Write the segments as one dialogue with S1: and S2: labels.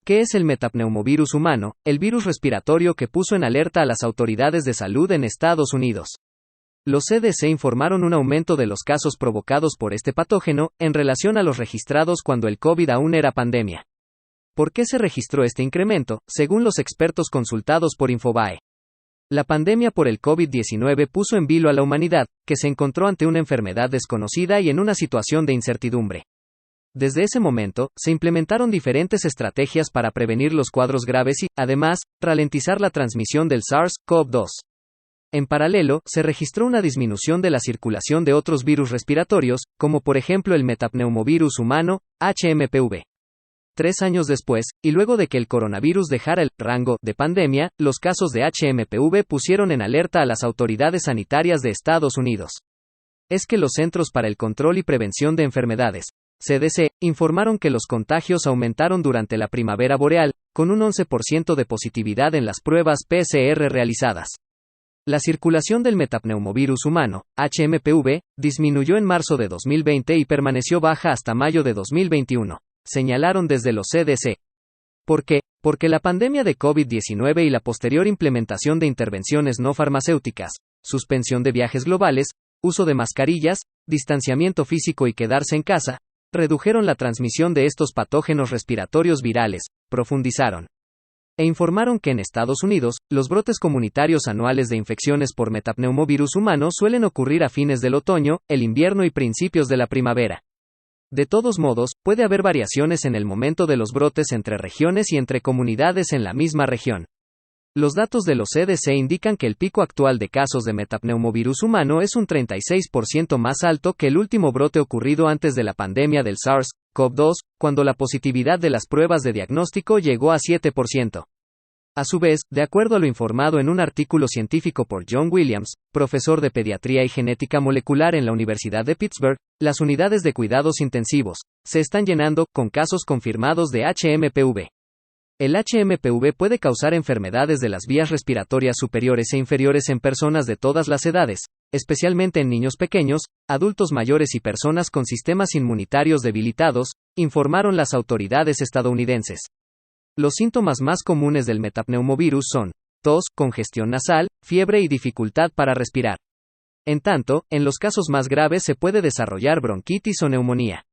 S1: ¿Qué es el metapneumovirus humano, el virus respiratorio que puso en alerta a las autoridades de salud en Estados Unidos? Los CDC informaron un aumento de los casos provocados por este patógeno, en relación a los registrados cuando el COVID aún era pandemia. ¿Por qué se registró este incremento? Según los expertos consultados por Infobae. La pandemia por el COVID-19 puso en vilo a la humanidad, que se encontró ante una enfermedad desconocida y en una situación de incertidumbre. Desde ese momento, se implementaron diferentes estrategias para prevenir los cuadros graves y, además, ralentizar la transmisión del SARS-CoV-2. En paralelo, se registró una disminución de la circulación de otros virus respiratorios, como por ejemplo el metapneumovirus humano, HMPV. 3 años después, y luego de que el coronavirus dejara el rango de pandemia, los casos de HMPV pusieron en alerta a las autoridades sanitarias de Estados Unidos. Es que los Centros para el Control y Prevención de Enfermedades, CDC, informaron que los contagios aumentaron durante la primavera boreal, con un 11% de positividad en las pruebas PCR realizadas. La circulación del metapneumovirus humano, HMPV, disminuyó en marzo de 2020 y permaneció baja hasta mayo de 2021, señalaron desde los CDC. ¿Por qué? Porque la pandemia de COVID-19 y la posterior implementación de intervenciones no farmacéuticas, suspensión de viajes globales, uso de mascarillas, distanciamiento físico y quedarse en casa, redujeron la transmisión de estos patógenos respiratorios virales, profundizaron. E informaron que en Estados Unidos, los brotes comunitarios anuales de infecciones por metapneumovirus humano suelen ocurrir a fines del otoño, el invierno y principios de la primavera. De todos modos, puede haber variaciones en el momento de los brotes entre regiones y entre comunidades en la misma región. Los datos de los CDC indican que el pico actual de casos de metapneumovirus humano es un 36% más alto que el último brote ocurrido antes de la pandemia del SARS-CoV-2, cuando la positividad de las pruebas de diagnóstico llegó a 7%. A su vez, de acuerdo a lo informado en un artículo científico por John Williams, profesor de Pediatría y Genética Molecular en la Universidad de Pittsburgh, las unidades de cuidados intensivos se están llenando con casos confirmados de HMPV. El HMPV puede causar enfermedades de las vías respiratorias superiores e inferiores en personas de todas las edades, especialmente en niños pequeños, adultos mayores y personas con sistemas inmunitarios debilitados, informaron las autoridades estadounidenses. Los síntomas más comunes del metapneumovirus son tos, congestión nasal, fiebre y dificultad para respirar. En tanto, en los casos más graves se puede desarrollar bronquitis o neumonía.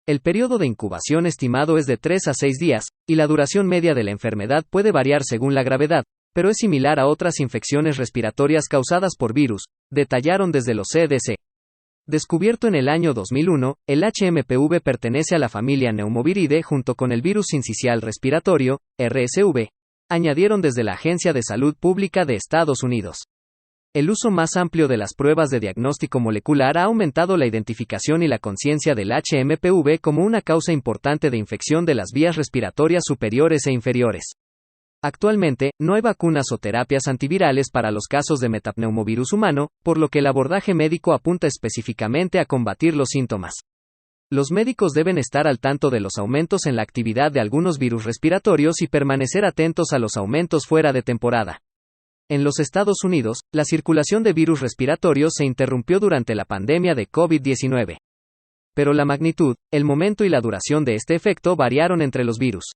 S1: El periodo de incubación estimado es de 3 a 6 días, y la duración media de la enfermedad puede variar según la gravedad, pero es similar a otras infecciones respiratorias causadas por virus, detallaron desde los CDC. Descubierto en el año 2001, el HMPV pertenece a la familia Neumoviridae junto con el virus sincicial respiratorio, RSV, añadieron desde la Agencia de Salud Pública de Estados Unidos. El uso más amplio de las pruebas de diagnóstico molecular ha aumentado la identificación y la conciencia del HMPV como una causa importante de infección de las vías respiratorias superiores e inferiores. Actualmente, no hay vacunas o terapias antivirales para los casos de metapneumovirus humano, por lo que el abordaje médico apunta específicamente a combatir los síntomas. Los médicos deben estar al tanto de los aumentos en la actividad de algunos virus respiratorios y permanecer atentos a los aumentos fuera de temporada. En los Estados Unidos, la circulación de virus respiratorios se interrumpió durante la pandemia de COVID-19. Pero la magnitud, el momento y la duración de este efecto variaron entre los virus.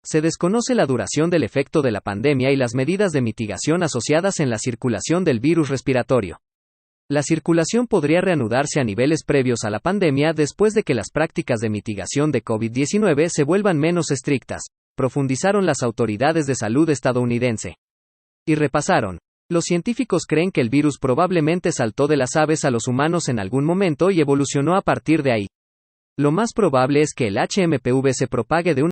S1: Se desconoce la duración del efecto de la pandemia y las medidas de mitigación asociadas en la circulación del virus respiratorio. La circulación podría reanudarse a niveles previos a la pandemia después de que las prácticas de mitigación de COVID-19 se vuelvan menos estrictas, profundizaron las autoridades de salud estadounidense. Y repasaron. Los científicos creen que el virus probablemente saltó de las aves a los humanos en algún momento y evolucionó a partir de ahí. Lo más probable es que el HMPV se propague de una